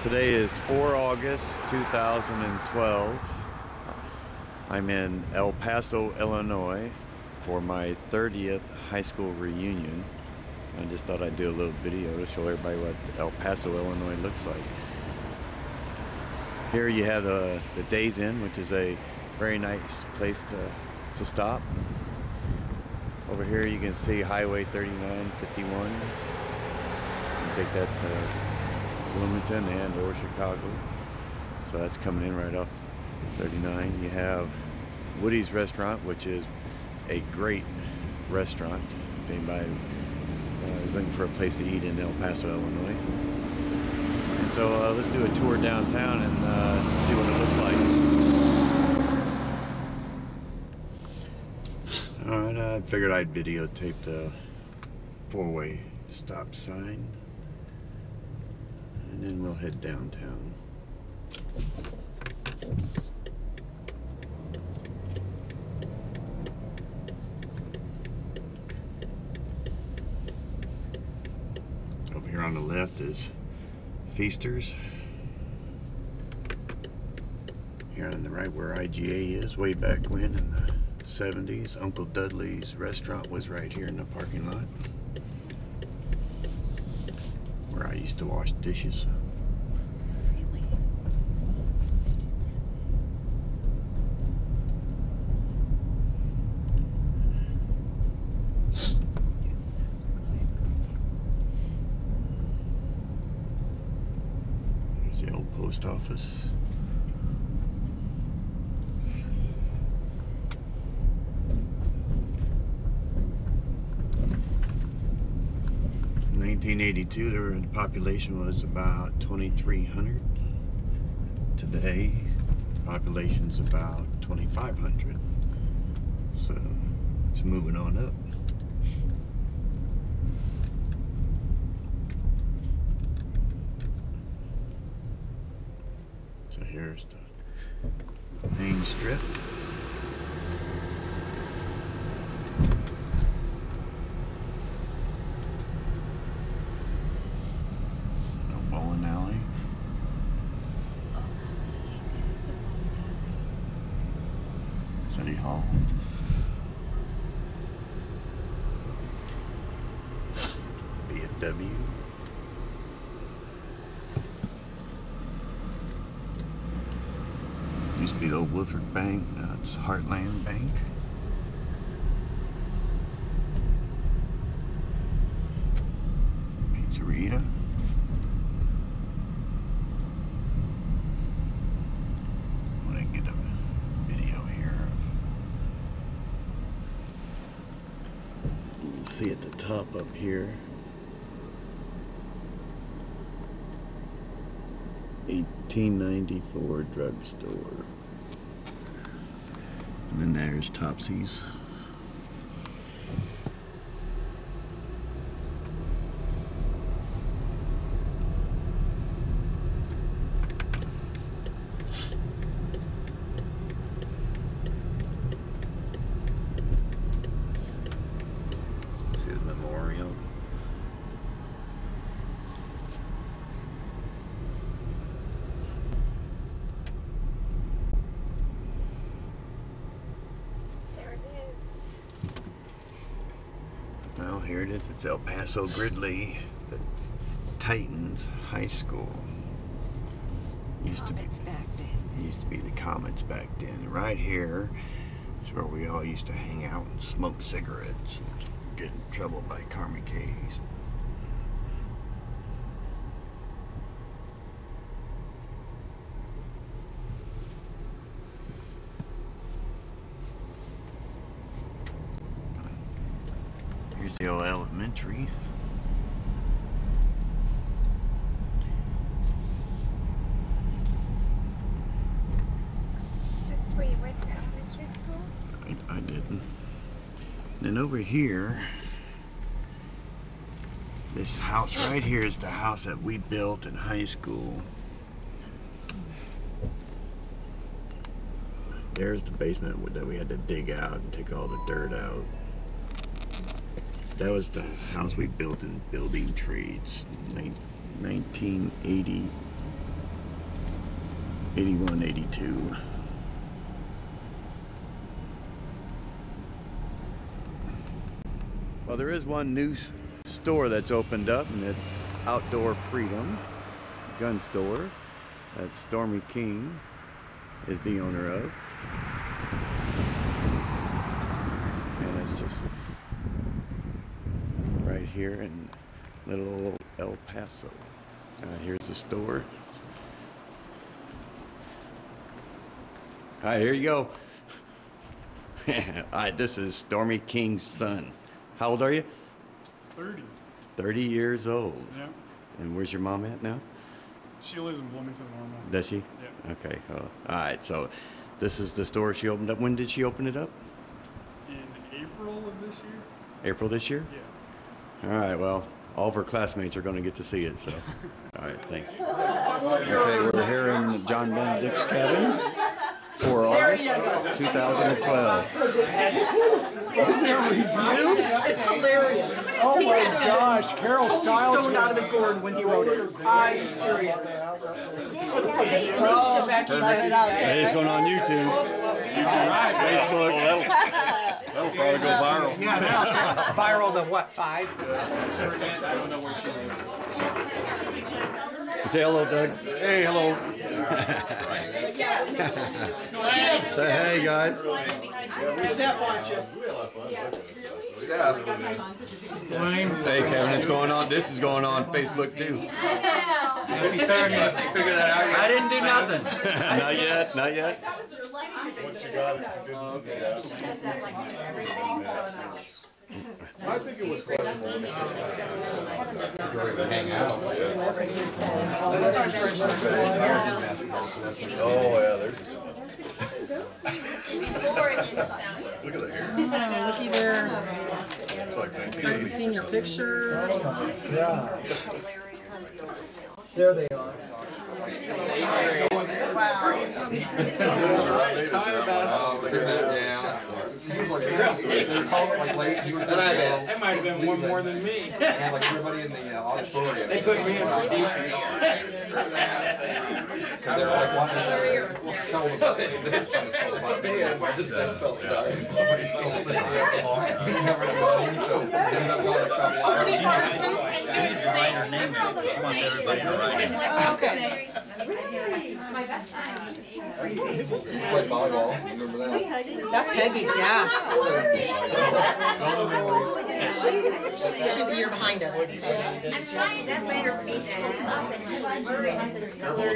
Today is 4 August 2012. I'm in El Paso, Illinois for my 30th high school reunion. I just thought I'd do a little video to show everybody what El Paso, Illinois looks like. Here you have the Days Inn, which is a very nice place to stop. Over here you can see Highway 3951. You can take that to Bloomington and or Chicago. So that's coming in right off 39. You have Woody's Restaurant, which is a great restaurant if anybody is looking for a place to eat in El Paso, Illinois. And so let's do a tour downtown and see what it looks like. Alright, I figured I'd videotape the four-way stop sign. And then we'll head downtown. Over here on the left is Feasters. Here on the right where IGA is, way back when in the 70s, Uncle Dudley's restaurant was right here in the parking lot, where I used to wash dishes. Really? Here's the old post office. In 1982, the population was about 2,300. Today, the population's about 2,500. So it's moving on up. So here's the main strip. Bowling alley. City Hall. BFW. Used to be the old Woodford Bank, now it's Heartland Bank. Pizzeria. See at the top up here, 1894 drugstore, and then there's Topsy's. See the memorial. There it is. Well, here it is. It's El Paso Gridley, the Titans High School. Comets back then. Used to be the Comets back then. Right here is where we all used to hang out and smoke cigarettes and get in trouble by Carmi K's. Here's the old elementary. This is where you went to elementary school? I didn't. Then over here, this house right here is the house that we built in high school. There's the basement that we had to dig out and take all the dirt out. That was the house we built in building trades, 1980 81, 82. Well, there is one new store that's opened up, and it's Outdoor Freedom Gun Store that Stormy King is the owner of. And it's just right here in little El Paso. Here's the store. All right, here you go. All right, this is Stormy King's son. How old are you? 30. 30 years old. Yeah. And where's your mom at now? She lives in Bloomington, Normal. Does she? Yeah. Okay. All right, so this is the store she opened up. When did she open it up? In April of this year? April this year? Yeah. All right, well, all of her classmates are going to get to see it, so. All right, thanks. Okay, we're here in John Benedict's cabin for August 2012. Is there a review? It's hilarious. Oh my gosh, Carol Stiles stoned out of his gourd when he wrote it. I'm serious. Oh, Becky let it out. Hey, it's going on YouTube, Facebook. That'll probably go viral. Yeah, viral to what, 5? I don't know where she lives. Say hello, Doug. Hey, hello. Say hey, guys. Step on you. Hey, Kevin, it's going on. This is going on Facebook too. Happy 30th. You figured that out yet? I didn't do nothing. Not yet. Not yet. Once you got it, you didn't I think it was questionable. Hang out. Oh, yeah, there's. Look at that here. Looky there. It's like 1980. Haven't seen your pictures. Yeah. There they are. That might have been one more than me. And like everybody in the auditorium. They put me in for defense. Because they were like wanting to show us something. That felt sorry. Everybody's so sick. Everybody, so we ended up going a couple hours. She needs to write her name in it. She wants everybody to write it. Okay. We played volleyball. Remember that? That's Peggy, yeah. She's a year behind us. That's later speech.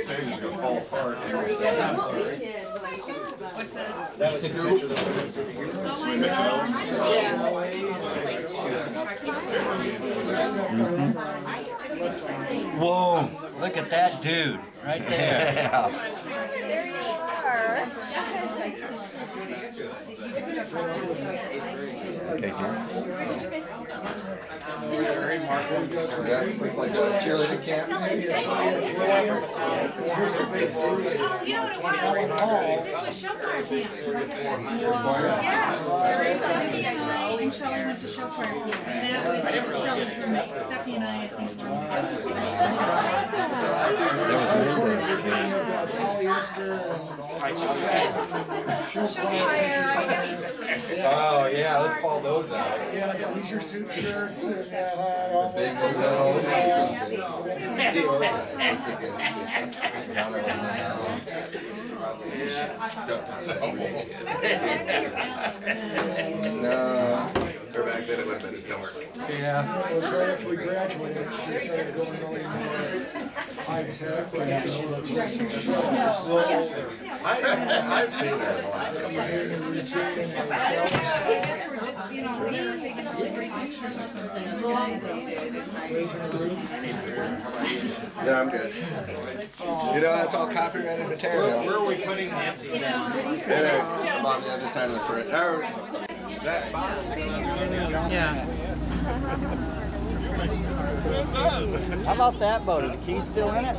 Things are gonna fall apart. That was the picture Whoa, look at that dude right there. There you are. Okay, we played cheerleading camp. You know what it was? This was show choir camp. Yeah. And Shelley went to show choir camp. And that was Shelley's roommate. Stephanie and I think. Oh yeah, let's call those out. Yeah, the leisure suit shirts. And, Big no. Or back then it would have been a dark. yeah, it was right after we graduated. She started going really high tech. And she looked I've seen her in the last couple of years. Yeah, I'm good. You know, that's all copyrighted material. Where are we putting the empties out? It is. I'm on the other side of the fridge. That Yeah. How about that boat? Are the keys still in it?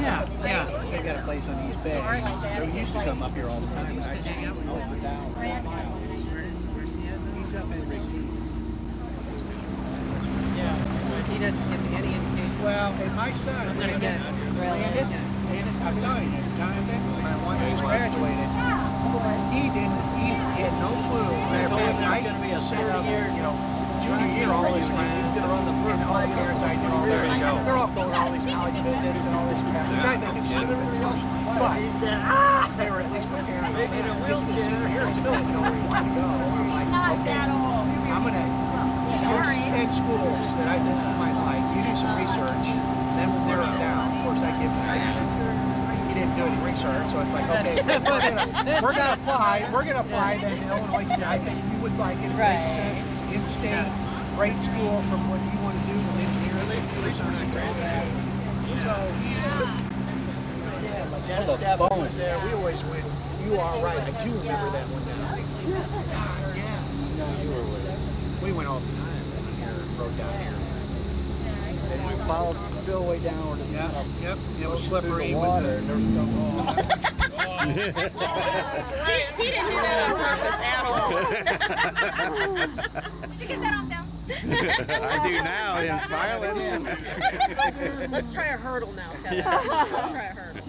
Yeah. They got a place on East Bay. So he used to come up here all the time. And I'd see him over down 1 mile. He's up in Racine. Yeah, he doesn't give me any indication. Well, and my son, I'm gonna guess. I'm telling you, Jonathan, when he's graduated, he had no clue. Matter of fact, I going to be a senior, junior year, all these friends, he's going to run the first all the parents I know. There you go. They're all going to all these college visits and all this crap, which I think is stupid. But he said, they were at least preparing. Maybe in a wheelchair. Here, he still didn't know where he wanted to go. I'm like, okay, I'm going to, here's 10 schools that I think you might like. You do some research, then we'll narrow it down. Of course, I give him he didn't do any research, so it's like, okay, we're gonna apply then to Illinois. I think you would like it. It makes sense. It's in-state, great school from what you want to do with engineering. So, my dad's staff was there. We always went, you are right. I do remember that one now. Yes. We went all the time here, rode down here. And we followed the spillway down where the Yep. It was slippery water, and there's no He didn't do that on purpose at all. Did you get that on film? I do now, him smiling. Let's try a hurdle now, Kevin. Let's try a hurdle.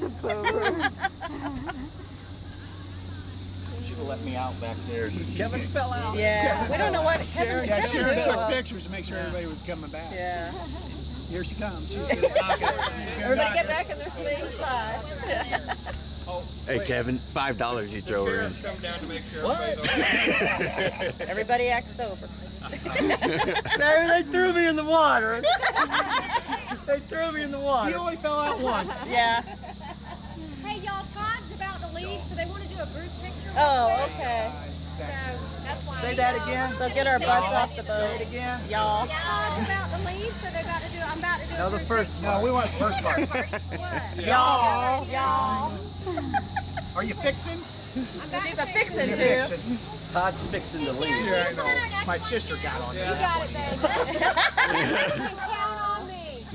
let me out back there. Kevin fell out. Yeah, we don't know what Kevin Yeah, Sharon did. took pictures to make sure everybody was coming back. Yeah. Here she comes. She's gonna knock us. Everybody get back in their seats. Hey Kevin, $5 you throw her in. What? Everybody acts sober. They threw me in the water. They threw me in the water. He only fell out once. Yeah. Hey y'all, Todd's about to leave, so they want to do a group picture. Oh, okay. So that's why. Say that again. So get our butts off the boat. Say it again. Y'all. Todd's about to leave, so they're about to do. I'm about to do. No, the first. No, we want the first part. What? Y'all. Y'all. Are you fixing? She's a fixin' You're too. fixing. Todd's fixing to leave. Yeah, I know. My sister got on You that. got it, baby. Count on me.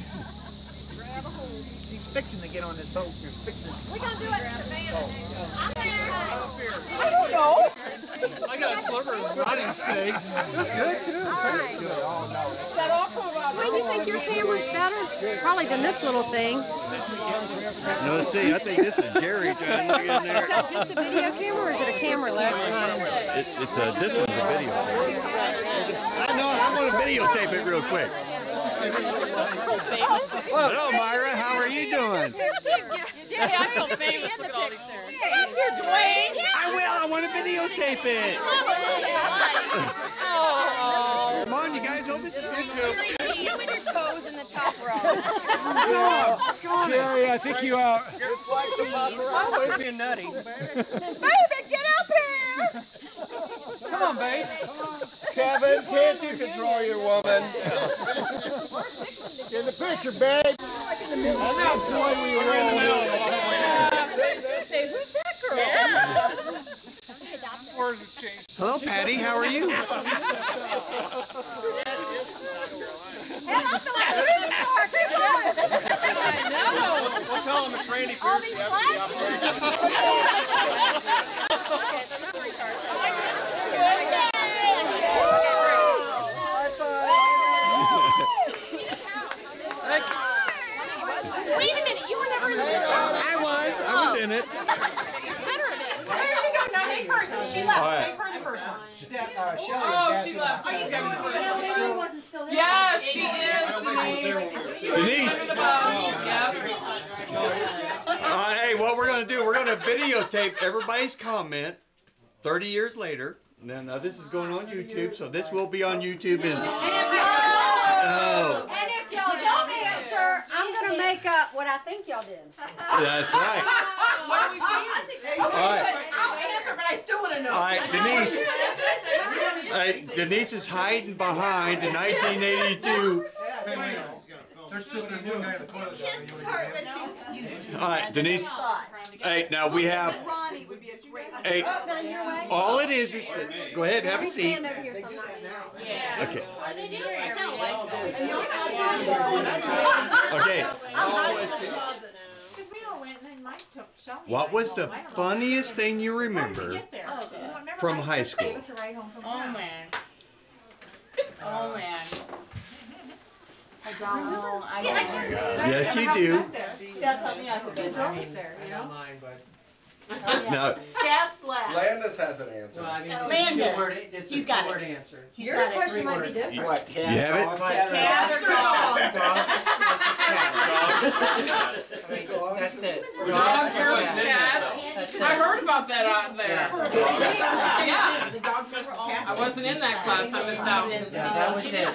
Grab a hold. He's fixing to get on this boat. You're fixing. We're gonna do it in Savannah. I'm there. I don't know. I got a sliver of body steak. That's good too. Alright. Good. Oh no. What do you think your camera's better? Probably than this little thing. No, let's see. I think this is Jerry trying to get in there. Is that just a video camera or is it a camera lens? It's a. This one's a video. I know. I'm gonna videotape it real quick. Hello, Myra. How are you doing? Yeah, I feel famous. Look at all these things. Come up here, Dwayne. I will. I want to videotape it. Oh. Come on, you guys. Hold this. You with your toes in the top row. Jerry, I think you out. Oh, it's being nutty. Baby, get up here. Come on, babe. Kevin, can't you control your woman? Get in the picture, babe. And that's the one we were in the middle of. Say, who's that girl? Hello, Patty. How are you? We'll call him a tranny All these Wait a minute, you were never in the picture. I was in it. Better of it. There you go. Now make her since she left. All right. Make her the first one. Oh, she left. Are you going to be the first one? Yeah, she is, Denise. Denise. Hey, what we're going to do, we're going to videotape everybody's comment 30 years later. Now, this is going on YouTube, so this will be on YouTube. And if y'all don't answer, I'm gonna make up what I think y'all did. That's right. What do we see? All right. I'll answer, but I still want to know. All right, Denise. Denise is hiding behind the 1982. All right, Denise. Hey, now we have. Hey, all it is. Go ahead, have a seat. Stand over here so I'm not. Okay. Okay. Okay. Because we What was the funniest thing you remember from high school? Oh man. Oh man. I don't know. I don't know. Yes, you do. Steph, help me out with I that. mean, I got mine, but. Now, Staff's last. Landis has an answer. Well, I mean, Landis. it's a He's got it. two-word answer. He's Your got it. question might be 3 words. different. What, cat, You have it? dog, Cat or dog? That's it. Dogs That's versus it. cats. That's I it. heard about that out there. Yeah. The dogs versus cats. I wasn't in that class. I missed out. Yeah, that was it.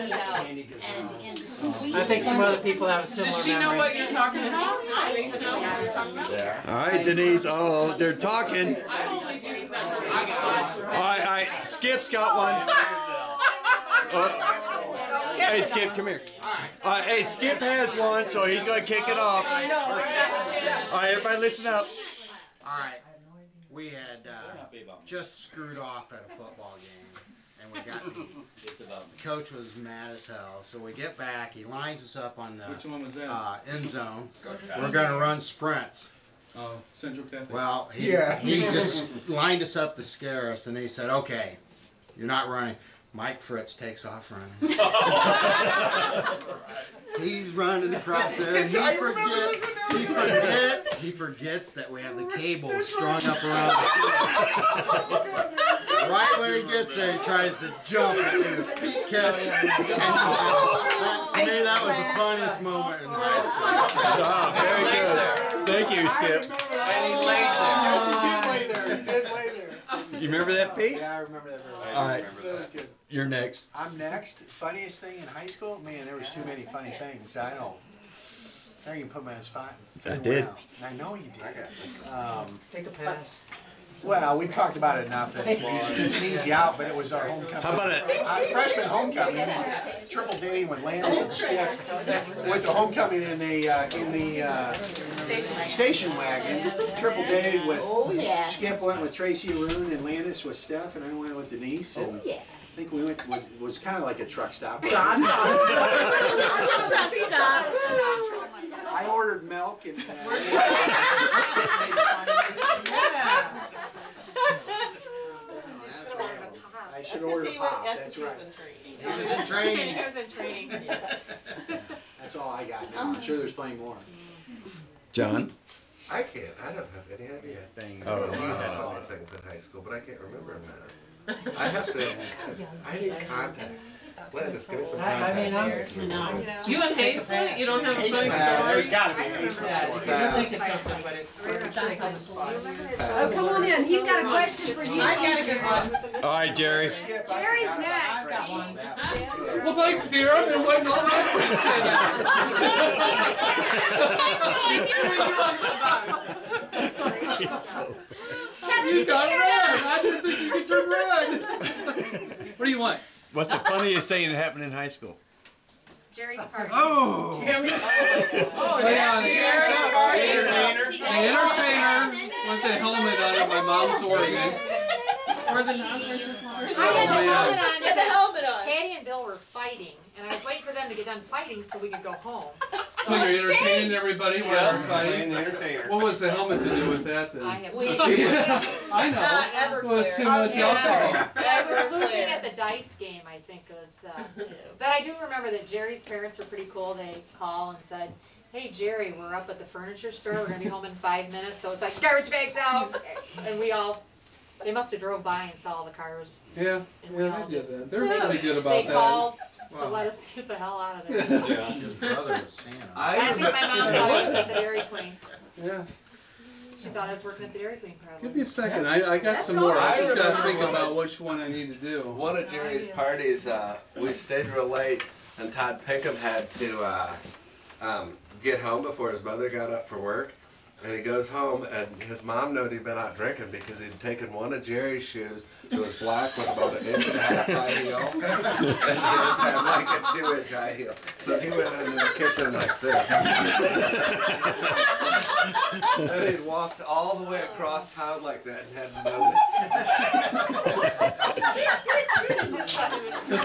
I think some other people have a similar Does she know memory. what you're talking about? Denise know what you're talking about? all right, Denise. Oh, they're talking. I only do that. All right. Skip's got one. Hey, Skip, come here. Hey, Skip has one, so he's gonna kick it off. All right, everybody, listen up. All right, we had just screwed off at a football game, and we got the coach was mad as hell. So we get back, he lines us up on the end zone. We're gonna run sprints. Oh, Central Catholic. Well, he just lined us up to scare us, and he said, "Okay, you're not running." Mike Fritz takes off running. He's running across there, and he forgets that we have the cable strung up around the right when he gets there, he tries to jump, and his feet catch. To me, that was the funniest moment in high school. Very good. Thank you, Skip. And he laid there. Yes, he did lay there. He did lay there. You remember that, Pete? Yeah, I remember that very well. All right, That was good. you're next. I'm next. Funniest thing in high school? Man, there was too many funny things. I know. Now you can put me on the spot and I figure did. it out. I know you did. Take a pass. Well, we've talked about it enough that it's an easy out, but it was our homecoming. How about it? Freshman homecoming, triple dating with Landis and Skip. Went to homecoming in the station wagon. Triple dated with Skip went with Tracy Loon and Landis with Steph, and I went with Denise. And I think we went was kind of like a truck stop. I ordered milk and. I should order pop. That's right. He was in training. He was in training. That's all I got now. I'm sure there's plenty more. John? I can't. I don't have any idea. Things. I had a lot of funny things in high school, but I can't remember them now. I have to. I need contacts. Landis, give me some contacts here. You and Hazel? You don't have a funny There's story? got to be a Hazel story. You're thinking something, but it's take on the spot. Oh, come on in. He's got a question for you. I got a good one. All right, Jerry. Jerry's next. Well, thanks, dear. I've been waiting all night for you to say that. You got red. I didn't think you could turn red. What do you want? What's the funniest thing that happened in high school? Jerry's party. Oh. Oh, yeah. Jerry's The entertainer with the helmet on at my mom's organ. Or the non-drinker's water. I had the man. helmet on. Had the helmet on. Patty and Bill were fighting, and I was waiting for them to get done fighting so we could go home. So you're entertaining everybody while you're fighting? entertainer. What was the helmet to do with that then? I have I know. Well, it's too much alcohol. I was losing at the dice game, I think it was. But I do remember that Jerry's parents were pretty cool. They called and said, "Hey Jerry, we're up at the furniture store. We're gonna be home in 5 minutes." So it's like garbage bags out, and we all. They must have drove by and saw all the cars. Yeah, And we yeah, all they did just- that. They're really good about They that. called to let us get the hell out of there. His brother was Santa. I think my mom thought I was at the Dairy Queen. Yeah. She thought I was working at the Dairy Queen Give probably. me a second. I got some more. I just gotta think about which one I need to do. One of Jerry's parties, we stayed real late, and Todd Pinkham had to get home before his mother got up for work. And he goes home, and his mom knew he'd been out drinking because he'd taken one of Jerry's shoes that was black with about 1.5 inch high heel, and his had like a 2-inch high heel. So he went into the kitchen like this. And he'd walked all the way across town like that and hadn't noticed.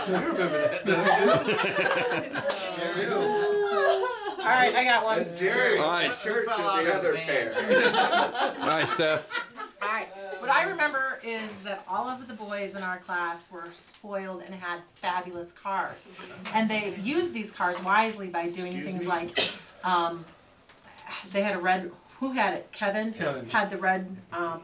You remember that, don't you? All right, I got one. And Jerry All right. church is the other pair. All right, Steph. All right. What I remember is that all of the boys in our class were spoiled and had fabulous cars. And they used these cars wisely by doing things like, they had a red, who had it? Kevin? Had the red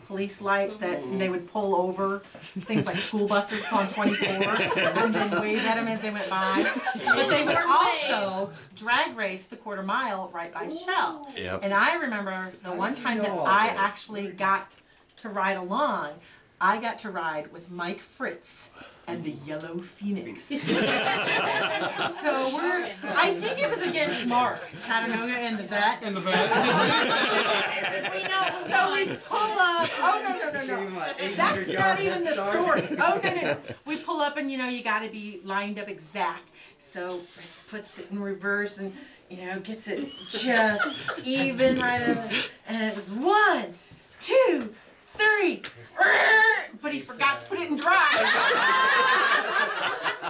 police light that they would pull over, things like school buses on 24, and then wave at them as they went by. But they would also drag race the quarter mile right by Shell. Yep. And I remember the one time that I actually got to ride along, I got to ride with Mike Fritz and the Yellow Phoenix. So I think it was against Mark Chattanooga and the vet. In the vet. So we pull up, oh no. That's not even the story. Oh no. We pull up and you gotta be lined up exact. So Fritz puts it in reverse and gets it just even right over. And it was 1, 2, 3, but he forgot to put it in drive.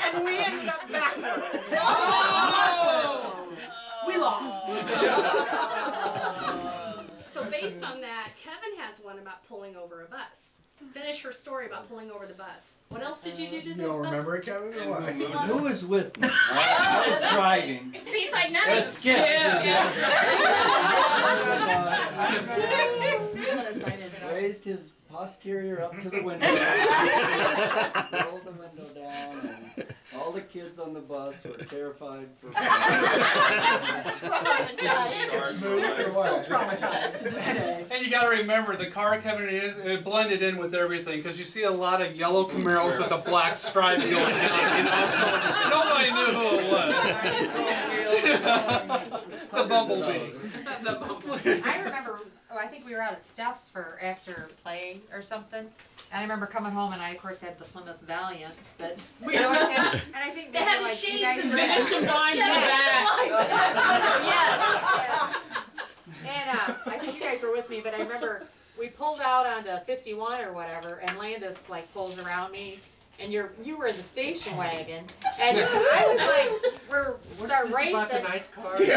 And we ended up backwards. Oh! We lost. So based on that, Kevin has one about pulling over a bus. Finish her story about pulling over the bus. What else did you do to this bus? remember it, Kevin, or what? Who was with me? I was driving. Beats like nothing. Skip. Raised his posterior up to the window, rolled the window down, and all the kids on the bus were terrified for Still traumatized to this day. And you gotta remember, the car Kevin it blended in with everything, because you see a lot of yellow Camaros with a black stripe going down, so nobody knew who it was. The bumblebee. I remember, I think we were out at Steph's for after play or something. And I remember coming home and I of course had the Plymouth Valiant that and I think They had were the like, shades you guys and are finish back. and bind in the back. And I think you guys were with me, but I remember we pulled out onto 51 or whatever, and Landis like pulls around me, and you were in the station wagon, and I was like, start racing. about the nice car? I didn't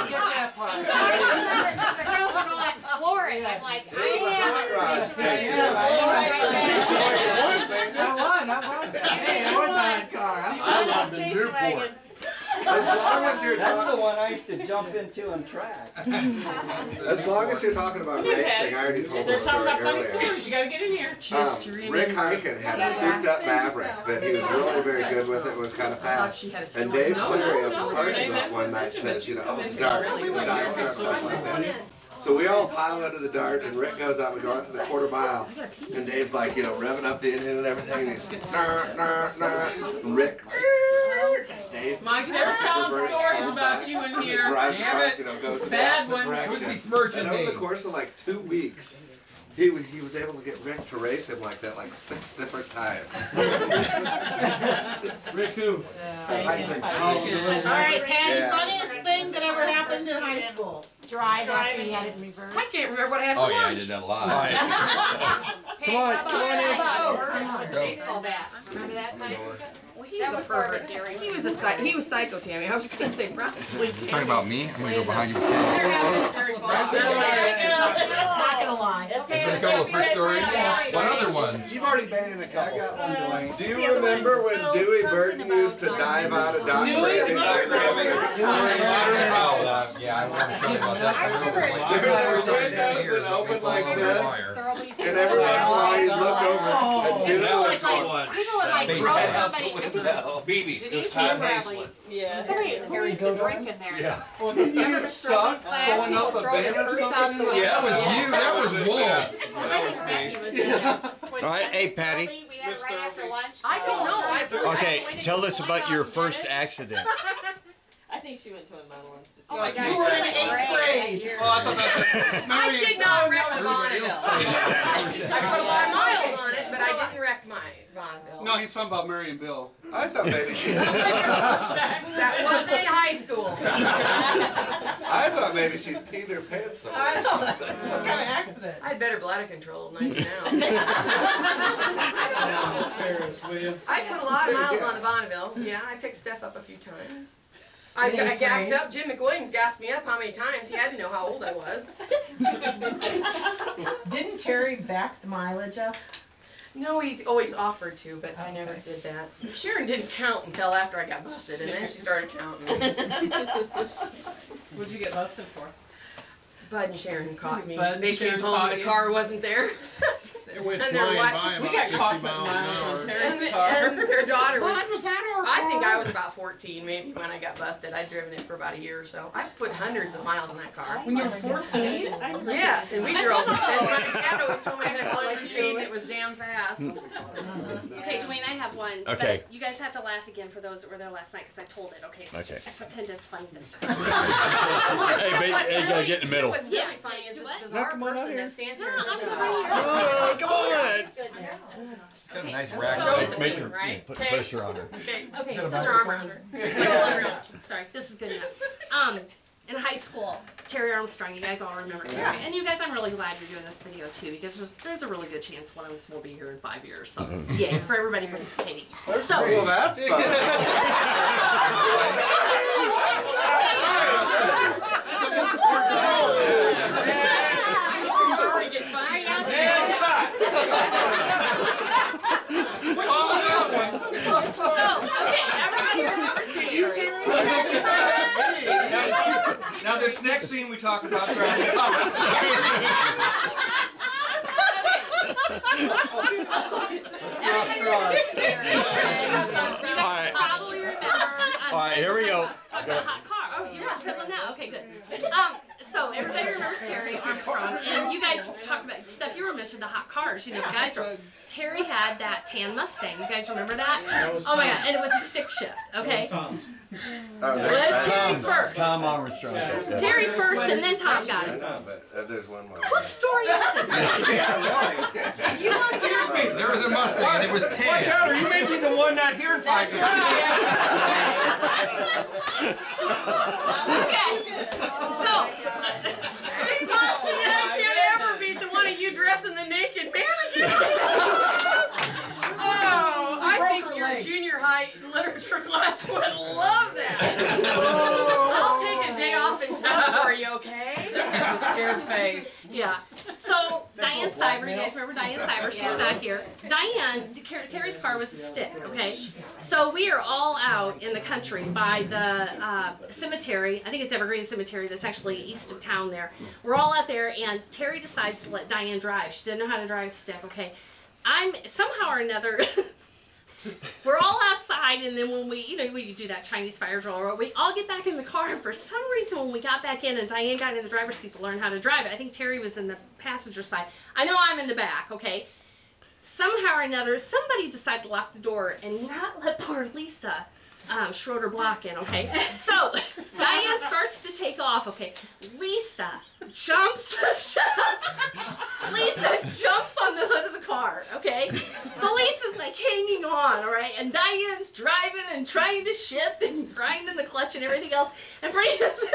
get that part. The girls were going flooring. I'm like, I Hey, it was a hot car. am in the station wagon. As long as you're That's the talking, one I used to jump into and track. as long as you're talking about racing, I already told They're the talking story about funny earlier. stories. You gotta get in here. Rick Hyken had a souped-up Maverick that he was really very good with. It was kind of fast. And Dave Cleary of the parking lot one night says, the dart, stuff like that. So we all pile into the dart, and Rick goes out. We go out to the quarter mile, and Dave's like, revving up the engine and everything. And he's and Rick. Dave. Mike, they're telling stories about you in here. Drives across, goes in the Bad opposite one. direction. And over the course of like 2 weeks, he was able to get Rick to race him like that, like 6 different times. Rick who? All right, Patty, Yeah. funniest thing that ever happened in high school. Drive after you had it in reverse. I can't remember what I had for Oh yeah, I lunch. did that a lot. Come on, with the baseball bat. Remember that time? Well, he That was was a pervert. Corbett Dairy. He was psycho, Tammy. I was gonna say probably. You're talking about me? I'm gonna go behind you with Kate. Not gonna lie. Is there a couple of first stories? What other ones? You've already been in a I couple. got one going. Do you remember when Dewey Burton used to dive out of Doc Brandy's Yeah, I remember telling you about that. There were windows that opened like this, and every once in a while you'd look over and Dewey was going, People would like throw somebody. BB's. Denise probably. Yeah. Somebody who used to drink in there. Yeah. Well, did you get stuck going up a bed or something? That was you. That was Wolf. I think Becky was in there. All right, hey, Patty. We had right after lunch. I don't know. Okay, tell us about your first accident. I think she went to a mental institute. Oh my gosh, You were in 8th grade. Oh, I thought that I did not wreck my Everybody else Bonneville. I put a lot of miles on it, but I didn't wreck my Bonneville. No, he's talking about Mary and Bill. I thought maybe she That wasn't in high school. I thought maybe she peed her pants somewhere or something. What kind of accident? I had better bladder control than I do now. I put a lot of miles on the Bonneville. Yeah, I picked Steph up a few times. I gassed up. Jim McWilliams gassed me up how many times. He had to know how old I was. Didn't Terry back the mileage up? No, he always offered to, but I never did that. Sharon didn't count until after I got busted, and then she started counting. What'd you get busted for? Bud and Sharon caught me. Bud and They came Sharon home, caught the you? car wasn't there. They went And flying their wife- by We about got 60 caught miles putting an miles hour. on Terry's And, car. and their daughter was. What was that our I think car? I was about 14 maybe when I got busted. I'd driven it for about a year or so. I put hundreds of miles in that car. When you were 14? Yes, and we drove. And my dad always told me I had to slow the speed and it was damn fast. Okay, Dwayne, I have one. Okay. But you guys have to laugh again for those that were there last night because I told it. Okay, so Okay. just pretend it's funny this time. Hey, baby, hey, gotta get in the middle. What's Yeah, really funny is do this what? bizarre come on out person here. that stands here No, and I'm does right that. here. Oh, come on. Got a nice So rack. Josephine, right? Put okay. pressure on her. Okay. Okay, Put so your arm around her. sorry, this is good enough. In high school, Terry Armstrong, you guys all remember Terry. And you guys, I'm really glad you're doing this video too because there's a really good chance one of us will be here in 5 years. So, yay for everybody participating. So, Well, that's fun. It's fine out there. okay, everybody remembers Terry. Now this next scene we talk about driving. Everybody remembers Terry. You guys probably remember. All right, here we go. Talk about a hot car. Oh, you're feeling that? Okay, good. So everybody remembers Terry Armstrong, and you guys talked about stuff. You were mentioning the hot cars. You know, guys. Terry had that tan Mustang. You guys remember that? Oh my God! And it was a stick shift. Okay. Well, it's Terry's first. Tom Armstrong. Terry's first, and then Tom got I it. know, but there's one more. Whose story is this? You don't get it. There was a Mustang and it was Watch tan. out, or you may be the one not here in 5 years. Okay. So. I can't ever beat the one of you dressing the naked mannequin. Oh, I think your junior high literature class would love that. I'll take a day off and sub for you, okay? That's a scared face. Yeah. So Diane Cyber, you guys remember Diane Cyber? She's not here. Diane, Terry's car was a stick. Okay. So we are all out in the country by the cemetery. I think it's Evergreen Cemetery. That's actually east of town there. We're all out there, and Terry decides to let Diane drive. She didn't know how to drive a stick. Okay. I'm somehow or another. We're all outside, and then when we do that Chinese fire drill, we all get back in the car, and for some reason when we got back in and Diane got in the driver's seat to learn how to drive it, I think Terry was in the passenger side. I know I'm in the back, okay? Somehow or another, somebody decided to lock the door and not let poor Lisa Schroeder block in, okay? So, Diane starts to take off, okay? Lisa jumps on the hood of the car, okay? So Lisa's like hanging on, all right? And Diane's driving and trying to shift and grinding the clutch and everything else. And pretty soon,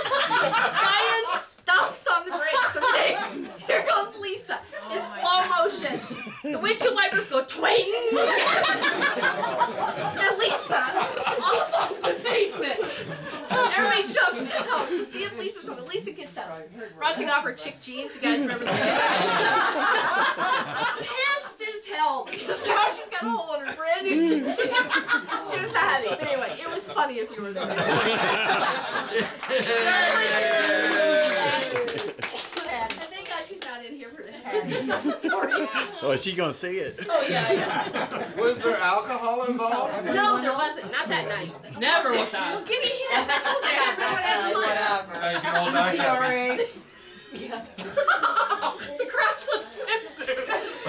Diane stomps on the brakes, okay? Here goes Lisa in slow motion. The windshield wipers go twang. And Lisa off on the pavement. Everybody jumps out to see if Lisa's home. Lisa gets up, brushing off her chick jeans. You guys remember the chick jeans? Pissed as hell because now she's got a hole in her brand new chick jeans. She was happy. But anyway, it was funny if you were there. And thank God she's not in here for that. Tell the story. Oh, is she gonna see it? Oh yeah. Was there alcohol involved? No, there wasn't. Not that night. Never with us. Give me him. I told you everyone had fun. Yeah. The crotchless swimsuits.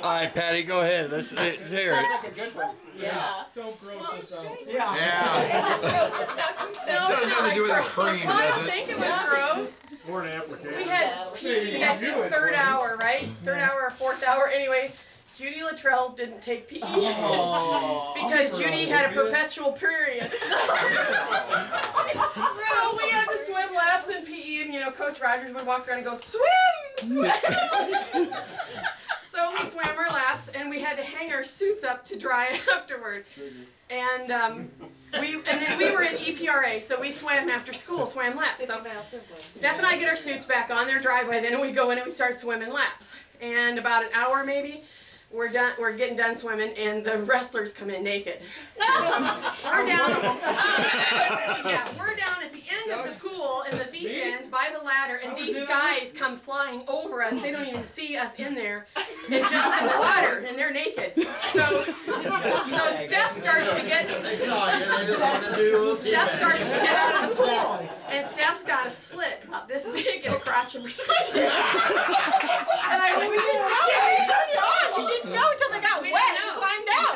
All right, Patty, go ahead. Let's hear it. Yeah. Don't gross us out. Yeah. No, Doesn't have to do with the cream, I don't does it? think it was gross. Or an application. We had third hour, right? Third hour or fourth hour. Anyway, Judy Luttrell didn't take PE because Judy had a perpetual period. So we had to swim laps in PE, and Coach Rogers would walk around and go, swim, swim. So we swam our laps, and we had to our suits up to dry afterward. And then we were in EPRA, so we swam after school, swam laps. So Steph and I get our suits back on their driveway, then we go in and we start swimming laps. And about an hour maybe, we're getting done swimming, and the wrestlers come in naked. We're down at the end of the pool in the deep end by the ladder, and these guys come flying over us. They don't even see us in there, and jump in the water, and they're naked. So Steph starts to get out of the pool, and Steph's got a slit about this big in the crotch of her swimsuit. And I went, we didn't know until they got wet and climbed out.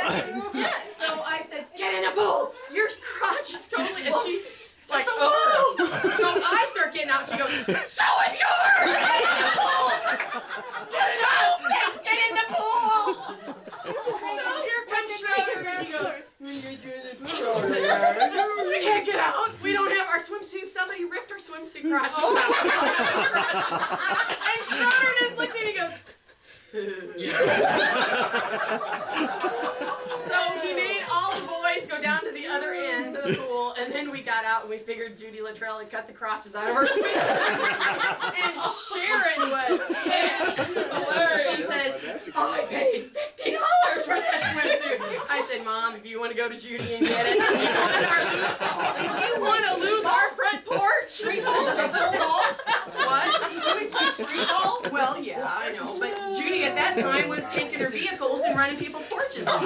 Yeah, so I said, get in the pool. Your crotch is totally, and she's like, oh. So I start getting out, and she goes, so is yours. Get in the pool. Get in the pool. So here comes Schroeder, and he goes, we can't get out. We don't have our swimsuit. Somebody ripped our swimsuit crotches out. And Schroeder just looks at me and goes, so he made all the boys go down to the other end of the pool, and then we got out and we figured Judy Luttrell had cut the crotches out of her swimsuit. And Sharon was ticked. She says, I paid $50 for that swimsuit. I said, Mom, if you want to go to Judy and get it, if you want to lose our front porch, street balls, what? Street balls? Well, yeah, I know, but Judy at that time was taking her vehicles and running people's porches off.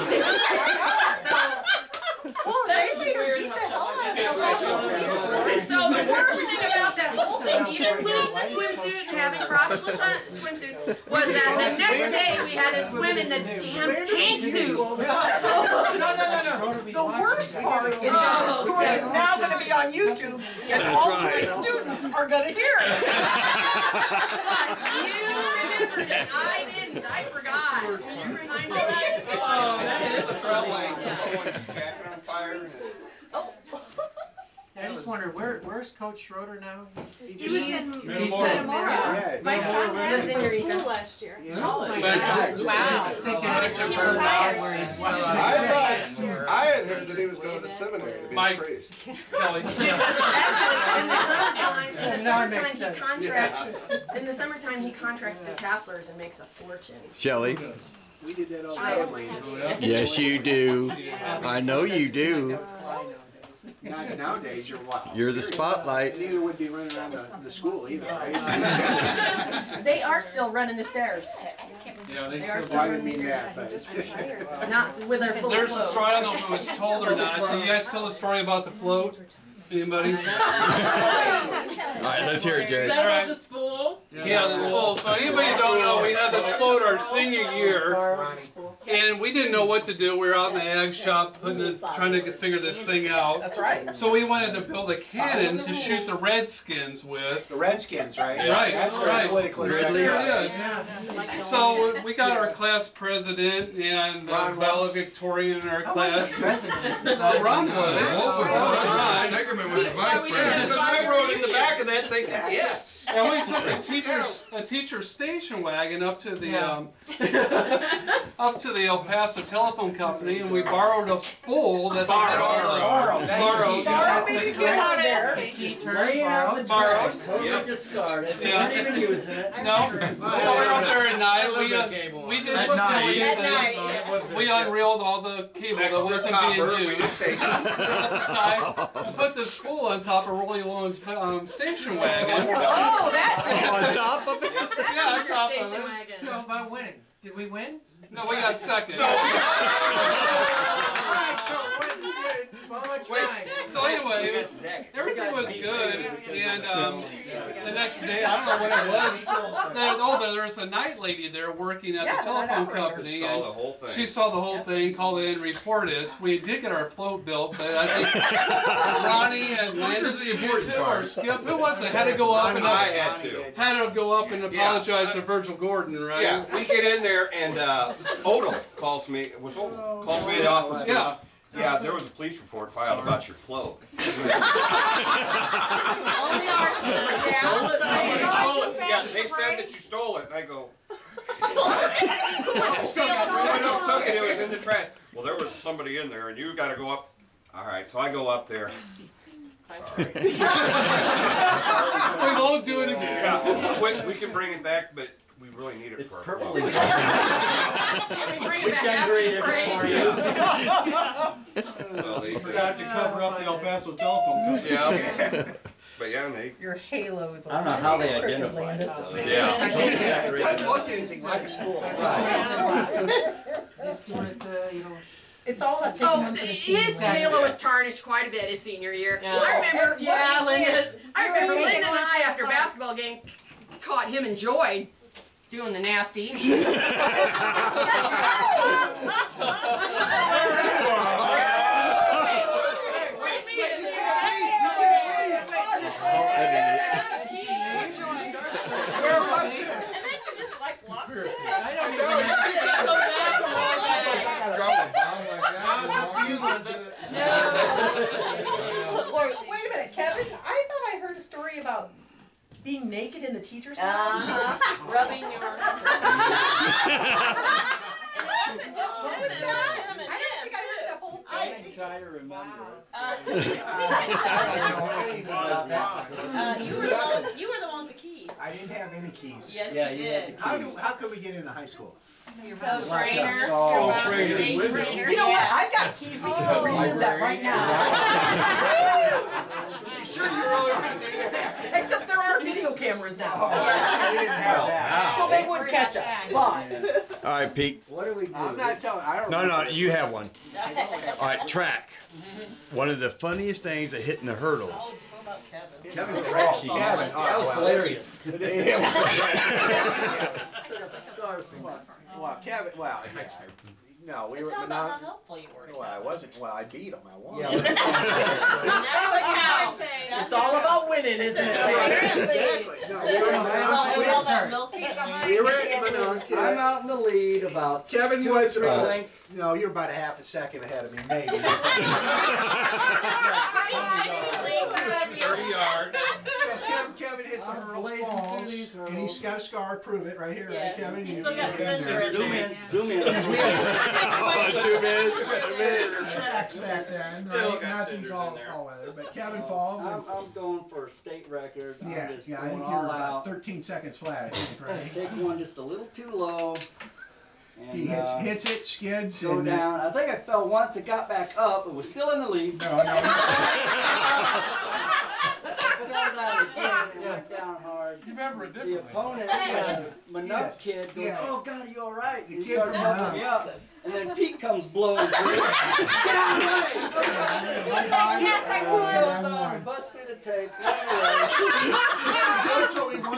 So the worst thing about that whole thing, even losing the swimsuit and having crotchless swimsuit, was that the next day we had to swim in the damn tank suits. No. The worst part is that the story is now going to be on YouTube, and all of my students are going to hear it. You remembered it. I didn't. I forgot. You reminded me. Oh, that is jacket on fire. I just wonder, where's Coach Schroeder now? He said My son lives in Eureka last year. Oh my But- God. Wow. I had heard that he was going to seminary to be a priest. Kelly. Actually, in the summertime he contracts to Tasslers and makes a fortune. Shelley? We did that all the time. Yes, you do. I know you do. Nowadays, you're wild. You're the spotlight. Neither would be running around the school either, right? They are still running the stairs. Yeah, They are still still I didn't running the mean stairs. that, but. Not with their full There's a float. story, I don't know if it was told or not. Can you guys tell the story about the float? Anybody? All right, let's hear it, Jerry. All right. The spool? Yeah, the spool. So anybody who don't know, we had this float our senior year, and we didn't know what to do. We were out in the ag shop trying to figure this thing out. That's right. So we wanted to build a cannon to shoot the Redskins with. The Redskins, right? Right, That's very right. politically Ridley. correct. There it is. So we got our class president and valedictorian in our class. Ron was. Segerman was the vice president. Because I rode in the back of that thinking, yes. And we took a teacher's station wagon up to the El Paso telephone company, and we borrowed a spool that they had borrowed. Borrow me the kid out there. Laying out the trash, totally discarded. They weren't even using it. No. So we're up there at night. We did At night. We unreeled all the cable that wasn't being used. Put the side, put the spool on top of Rolling Lone's station wagon. Oh, that's On top of it? Yeah, on top of station it. wagon. So about winning. Did we win? No, we got second. Alright, so what did you get? It's much right. So anyway, everything was good, and the next day, I don't know what it was. There was a night lady there working at the telephone company, Saw and the whole thing. she saw the whole thing, called in, reported us. We did get our float built, but I think Ronnie and Landis, or Skip, who was it? Had to go up and I had to. apologize to Virgil Gordon, right? Yeah, we get in there and Odom calls me. It was Odom calls me in the office. Yeah. Yeah, there was a police report filed about your float. Only ours. Somebody stole it. Yeah, they said that you stole it. And I go, It was in the trash. Well, there was somebody in there, and you got to go up. All right, so I go up there. Sorry. We won't do it again. Yeah, we can bring it back, but we really need it for our Can we bring it back after the parade? So they forgot to cover up the El Paso telephone company. Yeah. But yeah, they. Your halo is on. I don't know how they identify it. Yeah. It doesn't look anything like a spool. Just doing it, it's all about taking them to the team. His halo was tarnished quite a bit his senior year. Yeah. I remember, Linda. I remember Linda and I, after a basketball game, caught him and Joy doing the nasty. Wait a minute, Kevin. I thought I heard a story about being naked in the teacher's lounge. Rubbing your. It wasn't just what was that? I don't think I heard the whole thing. I try to remember. You were the one with the keys. I didn't have any keys. Yes, Yeah, you you did. had How could we get into high school? Your trainer. Oh, You know what? I've got keys. We can relive that right now. You sure you're really going to do that? Except there are video cameras now. We didn't have that. So they would catch us. But All right, Pete. What do we do? I'm not telling. I don't. No, you have one. All right, track. One of the funniest things that hitting the hurdles. Kevin Oh, Crashy. Kevin. That was hilarious. Well, Kevin. Well, yeah. No, we were Tell them not. how helpful you were. Well, I wasn't. Well, I beat him. I won. Yeah, Now it counts. it's all about winning, isn't it? Exactly. No, we were It's all about milking. We were at Mononk. I'm out in the lead about Kevin 2 or was 3 about. lengths. No, you're about a half a second ahead of me, maybe. 30 yards. Kevin hits the hurdle, blazing through falls, these and he's got a scar. Prove it right here, Yeah. right, Kevin? He's You- still got you've been cinder there. in Zoom there. in. Zoom in. Two minutes. Tracks back then, Still right? got Nothing's cinders all in there. weather. But Kevin falls. And, I'm going for a state record. yeah, I'm just I going think you're all about out. 13 seconds flat. I think, right? Take one just a little too low. And, He hits it, skids, go and down. I think I fell once. It got back up. It was still in the lead. No. Fell down again. It went down hard. You remember it The differently. opponent, the Manuk Yes. kid, goes, Yeah. "Oh God, are you all right?" The He kid starts from helping me Manuk. up, and then Pete comes blowing through. Get out of the way! Yes, I Goes on, busts through the tape.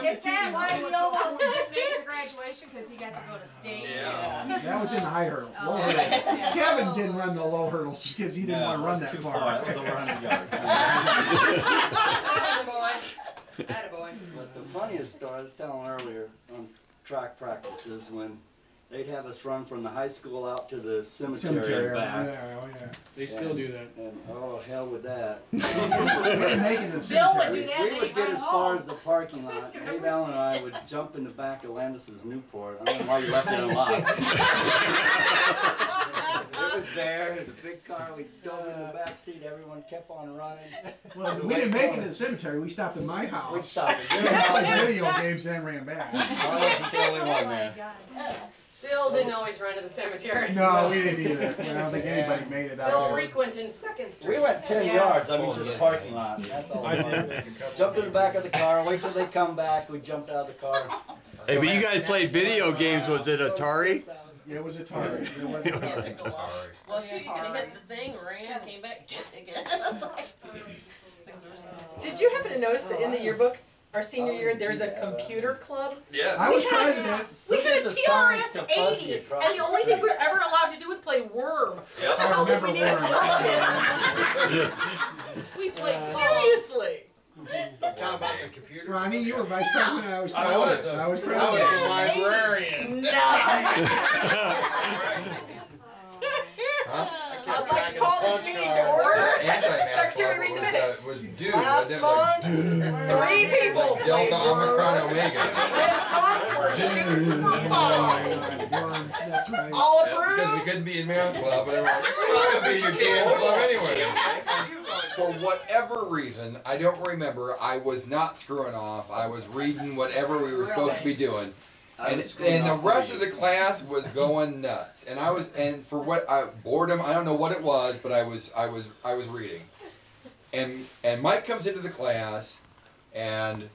Is that why he almost didn't make the graduation? Because he got to go to state? Yeah. That was in the high hurdles. Low hurdles. Kevin didn't run the low hurdles because he didn't want to run that far. It was over 100 yards. Attaboy. Attaboy. But the funniest story I was telling earlier on track practices when they'd have us run from the high school out to the cemetery and back. Yeah. They still do that. And oh, hell with that. We didn't make it to the Bill would cemetery. do that. We would get as far as the parking lot. Dave Allen and I would jump in the back of Landis's Newport. I don't know why you left it unlocked. It was there. It was a big car. We dove in the back seat. Everyone kept on running. Well, we didn't make it to the cemetery. We stopped at my house. We stopped We it. played video games, then ran back. I wasn't the only one there. Bill didn't always run to the cemetery. No, we didn't either. I don't think anybody made it Bill out there. frequent in Second Street. We went 10 yards, to the parking lot. That's all we did. Jumped in the back of the car, wait till they come back, we jumped out of the car. Hey, but you guys played video games. Was it Atari? Yeah, it was Atari. It was Atari. Well, shoot, you could have hit the thing, ran, came back, hit again. I was like, Did you happen to notice that in the yearbook, our senior year, there's a computer club? Yes. I was president. We had a did the signs TRS to Fuzzy 80, across and the the only thing we street. were ever allowed to do was play Worm. Yep. What the hell did we need a Worm. club in? We played seriously. Talk about the computer. Ronnie, you were vice president. I was I president. was. I was I president. was a librarian. I'd like to call this meeting to order. Secretary, read the minutes. was due. Last wasn't it? month, 3 people Like Delta, Omicron, Omega. This month, we're shooting for 5. All approved? Because we couldn't be in Mountain Club, but we're going to be in your damn club anyway. For whatever reason, I don't remember, I was not screwing off. I was reading whatever we were supposed to be doing. And the rest of the class was going nuts. And for what boredom, I don't know what it was, but I was reading. And Mike comes into the class and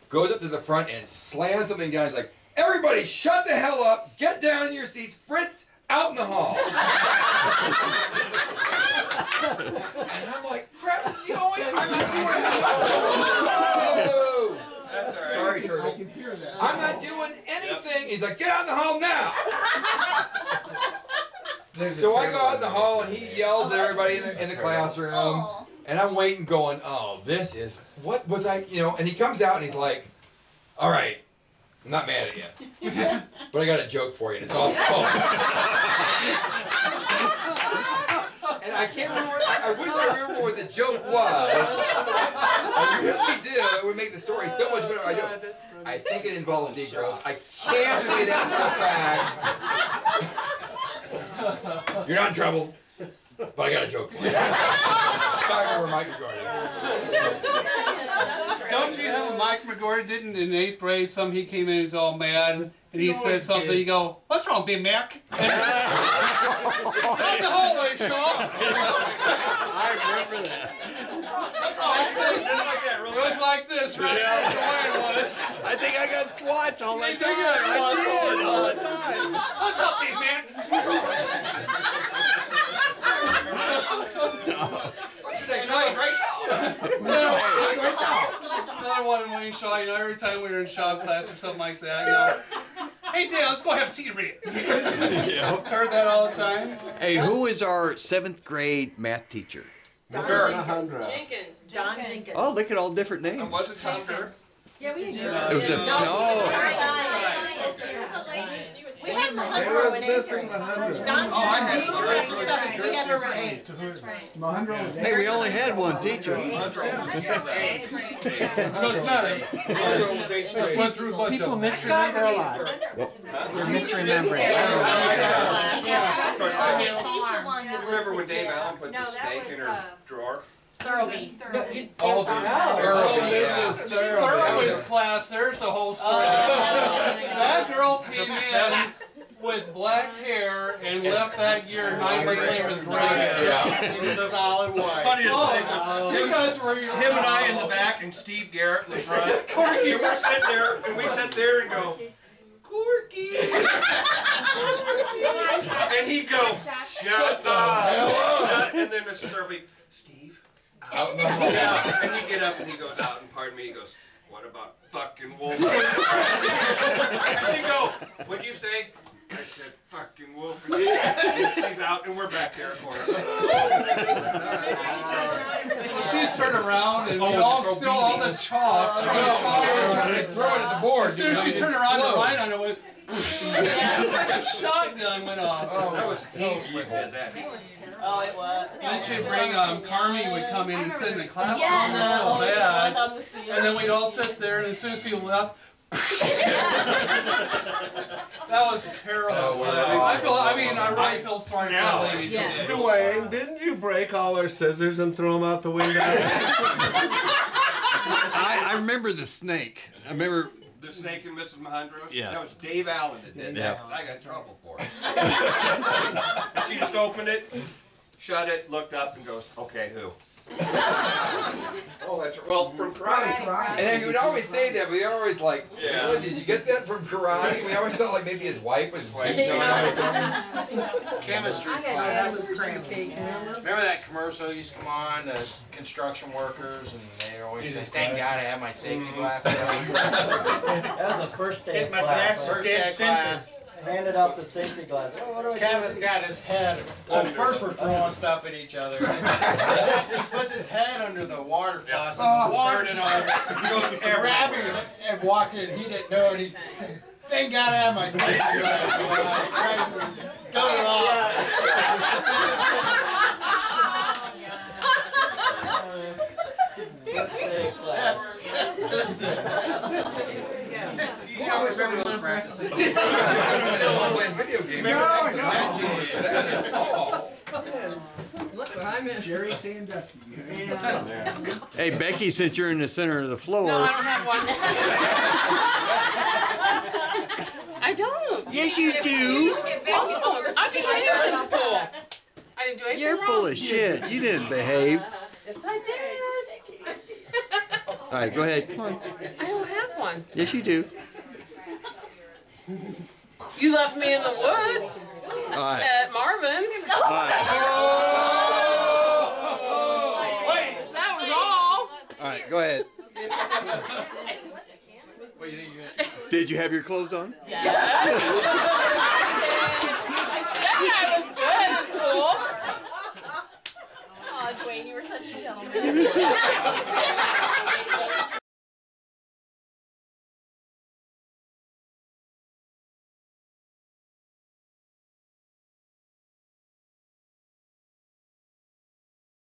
goes up to the front and slams something down. He's like, "Everybody shut the hell up, get down in your seats, Fritz, out in the hall." And I'm like, crap, this is the only I'm not doing it. That's all right. Sorry, Turtle. I'm not doing anything. He's like, "Get out in the hall now." So I go out in the hall and he yells at everybody in the classroom. And I'm waiting going, "Oh, this is, what was I, and he comes out and he's like, "All right, I'm not mad at you, but I got a joke for you, and it's off the phone." And I can't remember, I wish I remember what the joke was. I really do. It would make the story so much better. I think it involved Negroes. I can't say that for a fact. You're not in trouble, but I got a joke for you. I remember Mike McGordy. Don't you have a Mike McGordy? Didn't in 8th grade, he came in, he's all mad, and he says something, you go, "What's wrong, Big Mac?" Down the hallway, Shaw. I remember that. That's all I said. It was like this, right? Yeah. That's the way it was. I think I got swatch all the You time. did get I swatch did all the time. What's up, Big Mac? What's your name? Great show. Great show. Another one in Wayne Shaw, every time we were in shop class or something like that, "Hey, Dad, let's go have a cigarette." Yeah. Heard that all the time. Hey, who was our 7th grade math teacher? Jenkins. Don Jenkins. Oh, look at all different names. Was it Tom Kerr? Yeah, we did. It was a We had Mahundro in 8th grade. Don Johnson, we were after 7. We had her for 8. Mahundro was Hey, we only had one teacher. People misremember a lot. You're misremembering. She's the one that was. Remember when Dave Allen put the snake in her drawer? Thurlby. Thurlby's class, there's the whole story. That girl came in with black hair and left that year 9 months later with gray hair. Solid white. Funniest thing, You guys were him and I in the back and Steve Garrett in the front. Corky, we're sitting there and we sit there and go, "Corky." And he'd go, "Shut the hell up." And then Mr. Thurlby, "Steve, out in the hall." Yeah. And he'd get up and he goes out and pardon me, he goes, "What about fucking Wolf?" And she'd go, "What'd you say?" I said, "Fucking Wolf." And she's out and we're back there, of course. She'd turn around and all the chalk. Throw it at the board. As soon as she turned around to write on it, went, a shotgun went off. Oh, that was Steve's did that. Oh, it was. Then she'd bring, Carmi would come in and sit in the classroom. Yes. It was so bad. On the ceiling. And then we'd all sit there, and as soon as he left, that was terrible. I really feel sorry for that lady. Yes. Dwayne, didn't you break all our scissors and throw them out the window? I remember the snake. I remember The snake and Mrs. Mahundros? Yes. That was Dave Allen that did Yeah. that. I got in trouble for it. And she just opened it, shut it, looked up, and goes, "Okay, who?" Oh, that's well from karate. And then he would always say that, but he always like, Yeah. "Really, did you get that from karate?" We always thought like maybe his wife was like, Chemistry class. Remember that commercial used to come on, the construction workers, and they always say, "Thank God I have my safety glasses." That was the first day of class. First day of class. Handed out the safety glass. Oh, what do I do? Kevin's got his head. Well, first we're throwing stuff at each other. He puts his head under the water faucet. And water's on. Grabbed him and walked in. He didn't know, and he said, "Thank God I have my safety glasses." Go to law. You don't remember those practices? Playing video games. Look what I'm in. Jerry Sandusky. Hey, Becky, since you're in the center of the floor. No, I don't have one. I don't. Yes, you do. Oh, I behaved in school. I didn't do anything You're wrong. full of shit. You didn't behave. Yes, I did. All right, go ahead. Come on. I don't have one. Yes, you do. You left me in the woods All right. at Marvin's. All right. That was all. All right, go ahead. Did you have your clothes on? Yes. I said I was good at school. Aw, Dwayne, you were such a gentleman.